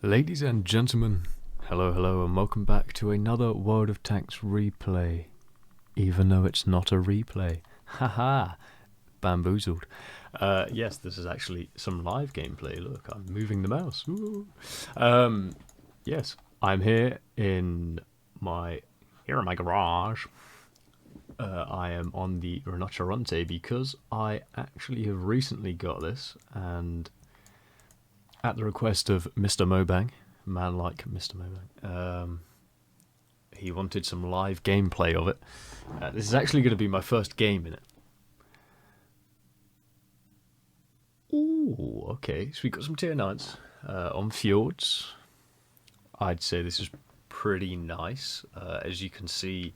Ladies and gentlemen, hello and welcome back to another World of Tanks replay. Even though it's not a replay. Haha, bamboozled. Yes, this is actually some live gameplay. Look, I'm moving the mouse. Yes, I'm here in my garage. I am on the Rinoceronte because I actually have recently got this, and at the request of Mr. Mobang, man like Mr. Mobang, he wanted some live gameplay of it. This is actually going to be my first game in it. Ooh, okay, so we got some tier 9s on fjords. I'd say this is pretty nice. As you can see,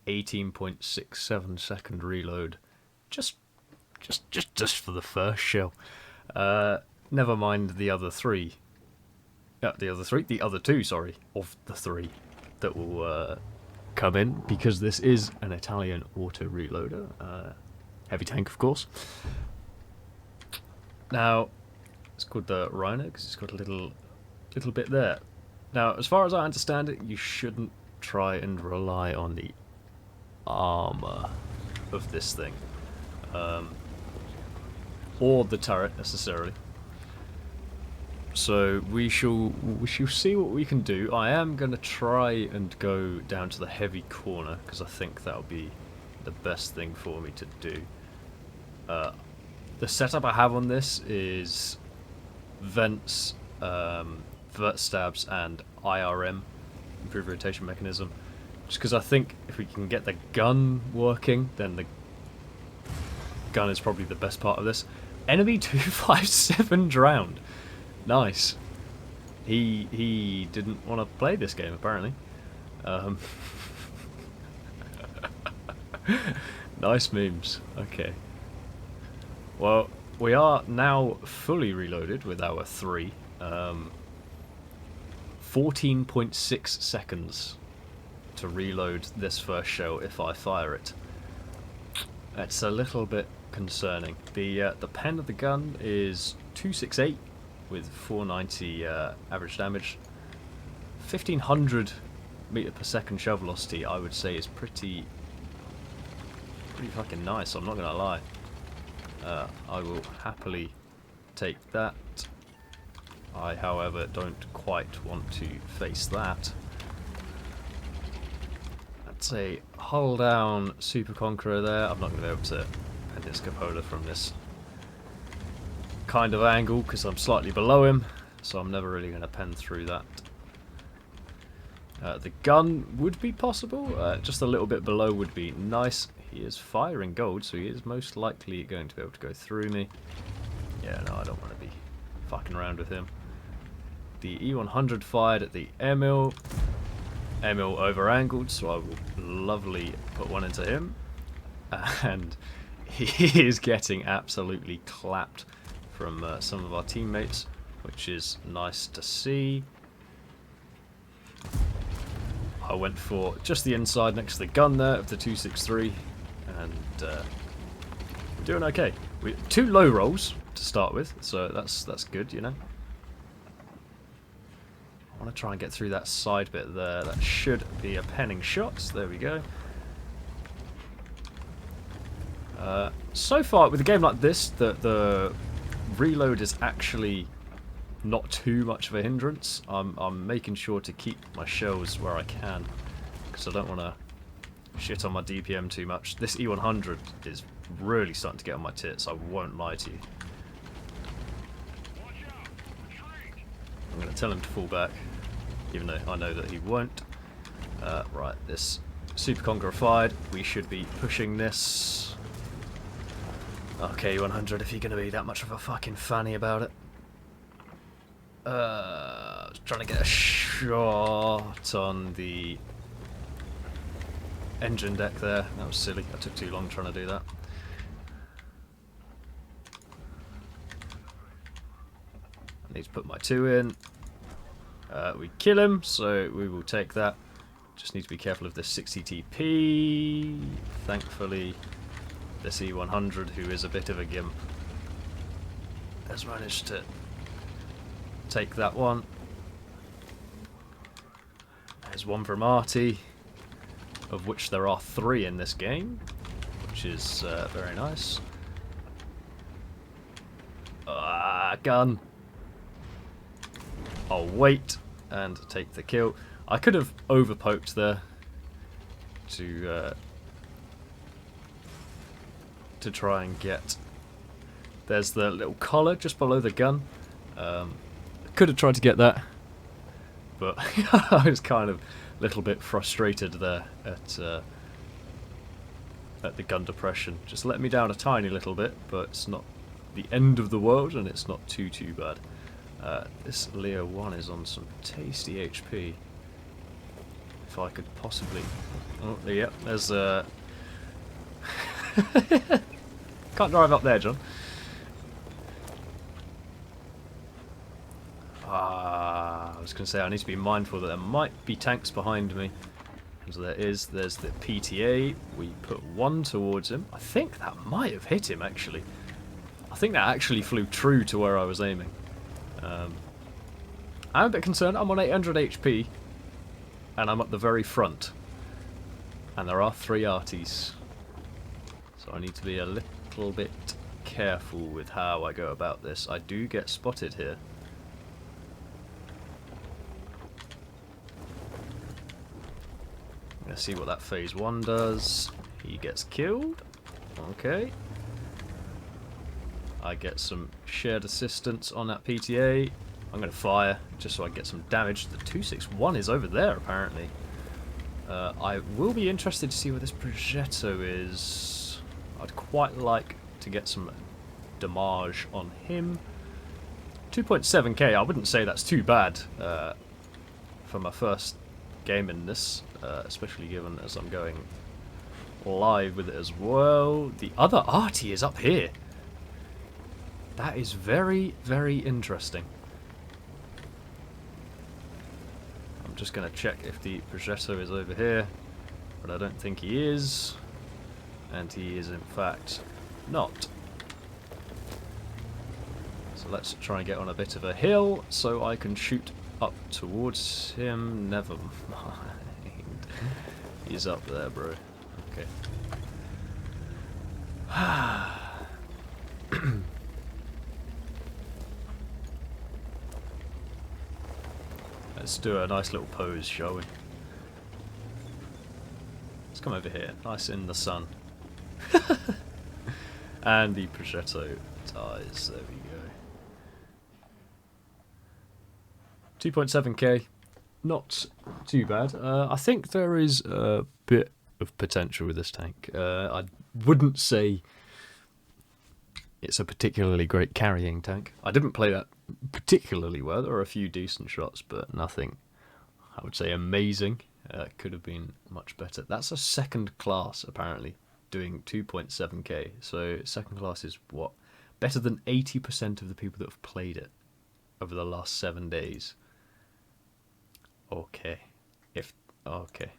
18.67 second reload, just for the first shell. Never mind the other three. The other two, sorry, of the three that will come in, because this is an Italian auto reloader, heavy tank, of course. Now, it's called the Rhino because it's got a little bit there. Now, as far as I understand it, you shouldn't try and rely on the armor of this thing, or the turret necessarily. So we shall see what we can do. I am going to try and go down to the heavy corner because I think that'll be the best thing for me to do. The setup I have on this is vents, vert stabs, and IRM, improved rotation mechanism. Just because I think if we can get the gun working, then the gun is probably the best part of this. Enemy 257 drowned. Nice. He didn't want to play this game, apparently. Nice memes. Okay. Well, we are now fully reloaded with our 3. 14.6 seconds to reload this first shell if I fire it. It's a little bit concerning. The pen of the gun is 268 with 490 average damage. 1500 meter per second shell velocity, I would say, is pretty fucking nice. I'm not gonna lie. I will happily take that. I, however, don't quite want to face that. That's a hull down Super Conqueror there. I'm not going to be able to pen this cupola from this kind of angle because I'm slightly below him, so I'm never really going to pen through that. The gun would be possible, just a little bit below would be nice. He is firing gold, so he is most likely going to be able to go through me. Yeah, no, I don't want to be fucking around with him. The E100 fired at the Emil. Emil over angled, so I will lovely put one into him. And he is getting absolutely clapped from some of our teammates, which is nice to see. I went for just the inside next to the gun there of the 263, and we're doing okay. 2 low rolls to start with, so that's good, you know. I want to try and get through that side bit there. That should be a penning shot. There we go. So far, with a game like this, the reload is actually not too much of a hindrance. I'm making sure to keep my shells where I can, because I don't want to shit on my DPM too much. This E100 is really starting to get on my tits, I won't lie to you. I'm going to tell him to fall back, even though I know that he won't. Right, this Super Conqueror fired. We should be pushing this. Okay, 100, if you're going to be that much of a fucking fanny about it. I was trying to get a shot on the engine deck there. That was silly. I took too long trying to do that. I need to put my 2 in. We kill him, so we will take that. Just need to be careful of this 60 TP. Thankfully, this E100, who is a bit of a gimp, has managed to take that one. There's one from Artie, of which there are 3 in this game, which is very nice. Gun. I'll wait and take the kill. I could have overpoked there to try and get. There's the little collar just below the gun. Could have tried to get that, but I was kind of a little bit frustrated there at the gun depression. Just let me down a tiny little bit, but it's not the end of the world, and it's not too bad. This Leo 1 is on some tasty HP. If I could possibly... Oh, yeah, there's Can't drive up there, John. I was going to say I need to be mindful that there might be tanks behind me. So there is. There's the PTA. We put 1 towards him. I think that might have hit him, actually. I think that actually flew true to where I was aiming. I'm a bit concerned. I'm on 800 HP. And I'm at the very front. And there are 3 arties. So I need to be a little bit careful with how I go about this. I do get spotted here. Let's see what that phase 1 does. He gets killed. Okay. I get some shared assistance on that PTA. I'm going to fire just so I get some damage. The 261 is over there, apparently. I will be interested to see where this Progetto is. I'd quite like to get some damage on him. 2.7k, I wouldn't say that's too bad for my first game in this, especially given as I'm going live with it as well. The other arty is up here. That is very, very interesting. I'm just going to check if the Progetto is over here, but I don't think he is. And he is in fact not. So let's try and get on a bit of a hill so I can shoot up towards him. Never mind. He's up there, bro. Okay. Let's do a nice little pose, shall we? Let's come over here. Nice in the sun. And the Progetto dies. There we go. 2.7k. Not too bad. I think there is a bit of potential with this tank. I wouldn't say it's a particularly great carrying tank. I didn't play that particularly well. There are a few decent shots, but nothing, I would say, amazing. Could have been much better. That's a second class, apparently, doing 2.7k. So second class is what? Better than 80% of the people that have played it over the last 7 days. Okay. Okay.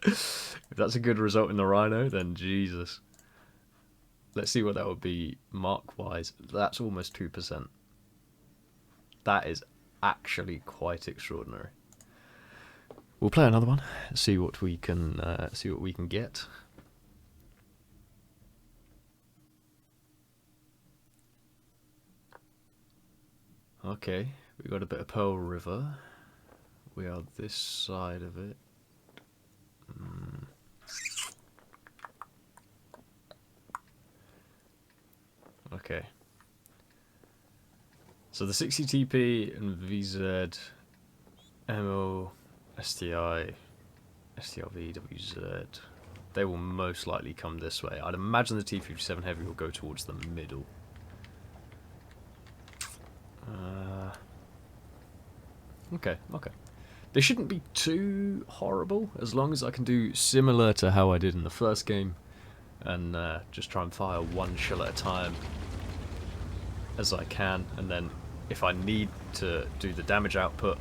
If that's a good result in the Rhino, then Jesus. Let's see what that would be mark-wise. That's almost 2%. That is actually quite extraordinary. We'll play another one. See what we can get. Okay, we got a bit of Pearl River. We are this side of it. Okay. So the 60 TP and VZ, MO, STI, STRV, WZ, they will most likely come this way. I'd imagine the T57 Heavy will go towards the middle. Okay. They shouldn't be too horrible, as long as I can do similar to how I did in the first game, and just try and fire one shell at a time as I can, and then if I need to do the damage output,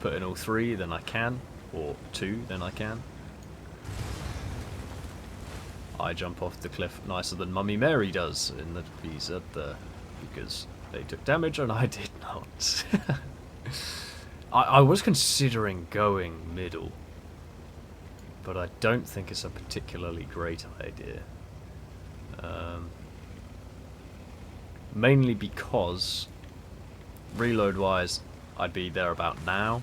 put in all 3, then I can, or 2, then I can. I jump off the cliff nicer than Mummy Mary does in the VZ there, because they took damage and I did not. I was considering going middle, but I don't think it's a particularly great idea. Mainly because, reload-wise, I'd be there about now.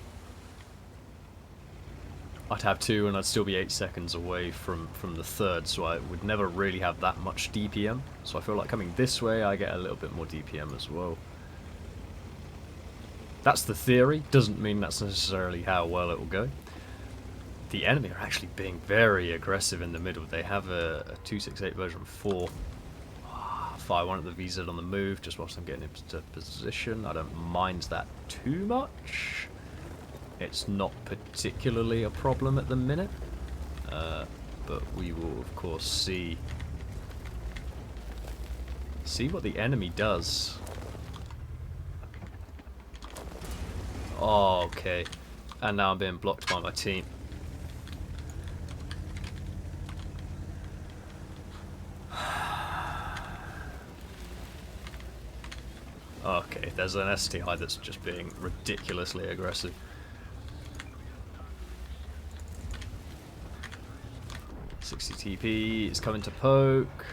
I'd have 2 and I'd still be 8 seconds away from the third, so I would never really have that much DPM. So I feel like coming this way, I get a little bit more DPM as well. That's the theory, doesn't mean that's necessarily how well it will go. The enemy are actually being very aggressive in the middle. They have a 268 version 4. Fire one at the VZ on the move, just whilst I'm getting into position. I don't mind that too much. It's not particularly a problem at the minute. But we will, of course, see what the enemy does. Oh, okay. And now I'm being blocked by my team. Okay, there's an STI that's just being ridiculously aggressive. TP is coming to poke.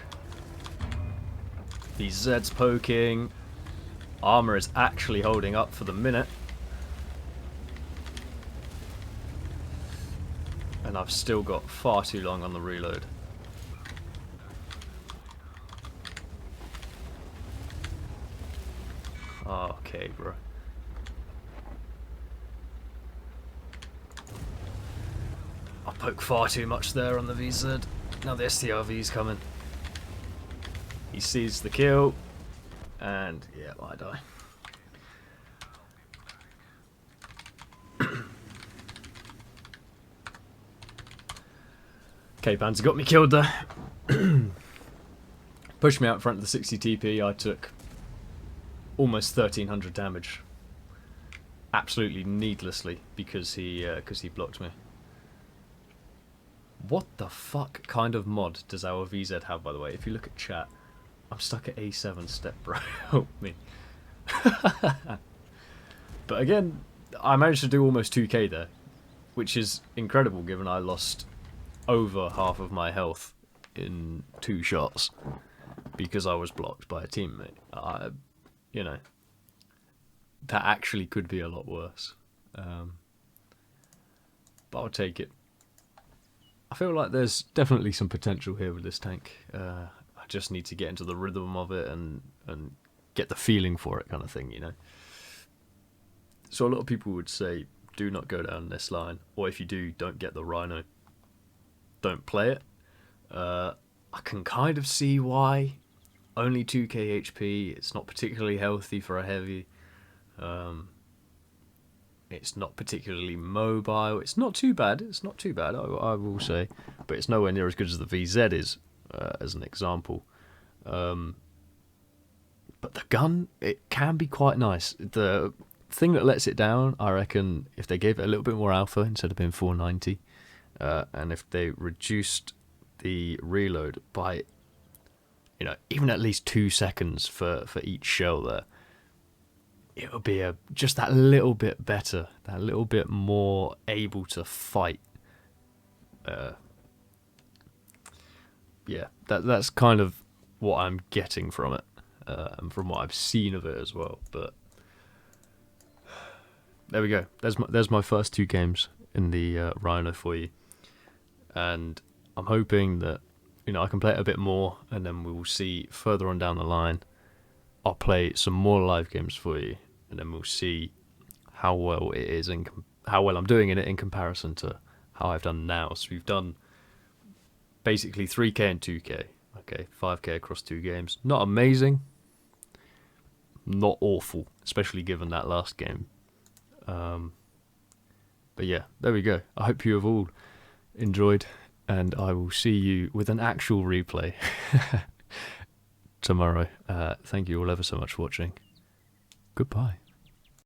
VZ's poking. Armor is actually holding up for the minute. And I've still got far too long on the reload. Okay, bro. I poke far too much there on the VZ. Now the STRV's coming. He sees the kill. And, yeah, I die. K-Panzer got me killed there. Pushed me out in front of the 60 TP. I took almost 1300 damage. Absolutely needlessly because he blocked me. What the fuck kind of mod does our VZ have, by the way? If you look at chat, I'm stuck at A7 step, bro. Help me. But again, I managed to do almost 2k there, which is incredible given I lost over half of my health in 2 shots because I was blocked by a teammate. You know, that actually could be a lot worse. But I'll take it. I feel like there's definitely some potential here with this tank. I just need to get into the rhythm of it and get the feeling for it, kind of thing, you know. So a lot of people would say, do not go down this line, or if you do, don't get the Rhino. Don't play it. I can kind of see why. Only 2k HP. It's not particularly healthy for a heavy. It's not particularly mobile. It's not too bad. It's not too bad, I will say. But it's nowhere near as good as the VZ is, as an example. But the gun, it can be quite nice. The thing that lets it down, I reckon, if they gave it a little bit more alpha instead of being 490, and if they reduced the reload by, you know, even at least 2 seconds for each shell there, it would be just that little bit better, that little bit more able to fight. Yeah, that's kind of what I'm getting from it, and from what I've seen of it as well. But there we go. There's my first 2 games in the Rhino for you, and I'm hoping that, you know, I can play it a bit more, and then we will see further on down the line. I'll play some more live games for you, and then we'll see how well it is and how well I'm doing in it in comparison to how I've done now. So we've done basically 3k and 2k. Okay, 5k across 2 games. Not amazing, not awful, especially given that last game. But yeah, there we go. I hope you have all enjoyed, and I will see you with an actual replay tomorrow. Thank you all ever so much for watching. Goodbye.